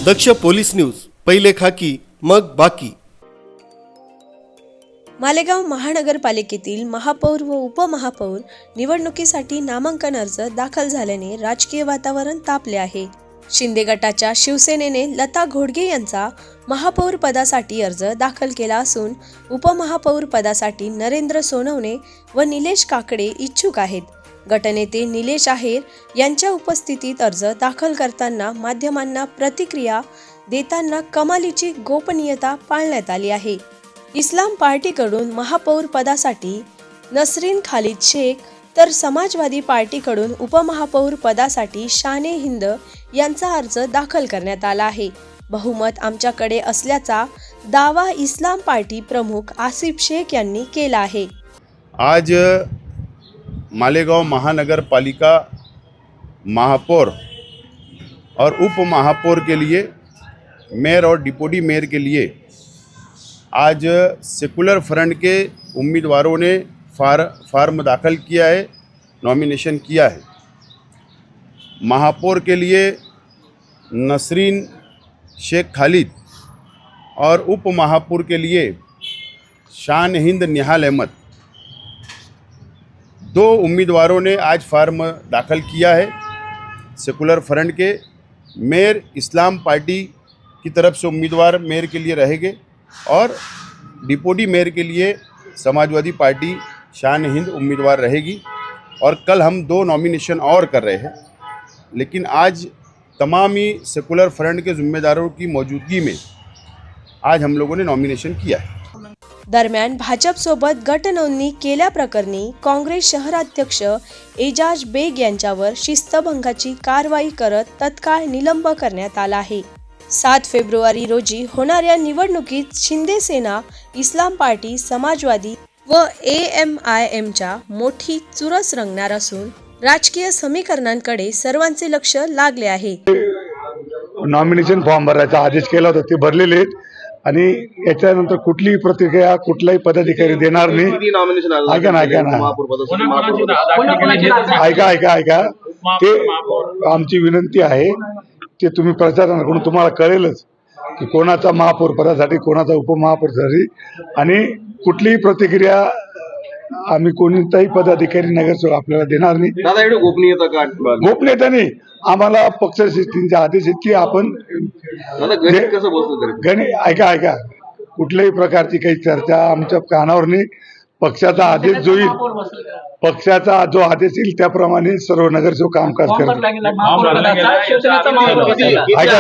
दक्ष police news, पहिले खाकी मग बाकी। मालेगाव महानगरपालिकेतील महापौर व उपमहापौर निवडणुकीसाठी नामांकन अर्ज दाखल झाल्याने राजकीय वातावरण तापले आहे। शिंदे गटाच्या शिवसेनेने लता घोडगे यांचा महापौर पदासाठी अर्ज दाखल केला असून उपमहापौर पदासाठी नरेंद्र सोनवणे व निलेश काकडे इच्छुक आहेत। गटनेते निलेश आहेर यांच्या उपस्थितीत अर्ज दाखल करताना माध्यमांना प्रतिक्रिया देताना कमालीची गोपनीयता पाळण्यात आली आहे। इस्लाम पार्टीकडून महापौर पदासाठी नसरीन खालिद शेख तर समाजवादी पार्टीकडून उपमहापौर पदासाठी शाने हिंद यांचा अर्ज दाखल करण्यात आला आहे। बहुमत आमच्याकडे असल्याचा दावा इस्लाम पार्टी प्रमुख आसिफ शेख यांनी केला आहे। आज मालेगांव महानगर पालिका महापौर और उप महापौर के लिए, मेयर और डिप्टी मेयर के लिए आज सेकुलर फ्रंट के उम्मीदवारों ने फार्म दाखल किया है, नॉमिनेशन किया है। महापौर के लिए नसरीन शेख खालिद और उप महापौर के लिए शान हिंद निहाल अहमद, दो उम्मीदवारों ने आज फार्म दाखल किया है। सेकुलर फ्रंट के मेयर इस्लाम पार्टी की तरफ से उम्मीदवार मेयर के लिए रहेंगे और डिप्टी मेयर के लिए समाजवादी पार्टी शान हिंद उम्मीदवार रहेगी। और कल हम 2 नॉमिनेशन और कर रहे हैं, लेकिन आज तमाम ही सेकुलर फ्रंट के जिम्मेदारों की मौजूदगी में आज हम लोगों ने नॉमिनेशन किया है। दरम्यान भाजपसोबत गट नोंदणी केल्याप्रकरणी काँग्रेस शहराध्यक्ष एजाज बेग यांच्यावर शिस्तभंगाची कारवाई करत तत्काळ निलंब करण्यात आला आहे। 7 फेब्रुवारी रोजी होणाऱ्या निवडणुकीत शिंदे सेना, इस्लाम पार्टी, समाजवादी व AMIMच्या मोठी चुरस रंगणार असून राजकीय समीकरणांकडे सर्वांचे लक्ष लागले आहे। नॉमिनेशन फॉर्म भरायचा आदेश केला होता, ते भरलेले आहेत आणि याच्यानंतर कुठलीही प्रतिक्रिया कुठलाही पदाधिकारी देणार नाही। ऐका ते आमची विनंती आहे, ते तुम्ही प्रचाराकडून तुम्हाला कळेलच की कोणाचा महापौर पदासाठी, कोणाचा उपमहापौरसाठी, आणि कुठलीही प्रतिक्रिया आम्ही कोणताही पदाधिकारी नगरसेवक आपल्याला देणार नाही। दादा एवढी गोपनीयता नाही, आम्हाला पक्षश्रेष्ठींचे आदेश आहेत की आपण ऐका कुठल्याही प्रकारची काही चर्चा आमच्या कानावर नाही। पक्षाचा आदेश जो येईल, पक्षाचा जो आदेश येईल त्याप्रमाणे सर्व नगरसेवक कामकाज करतील। ऐका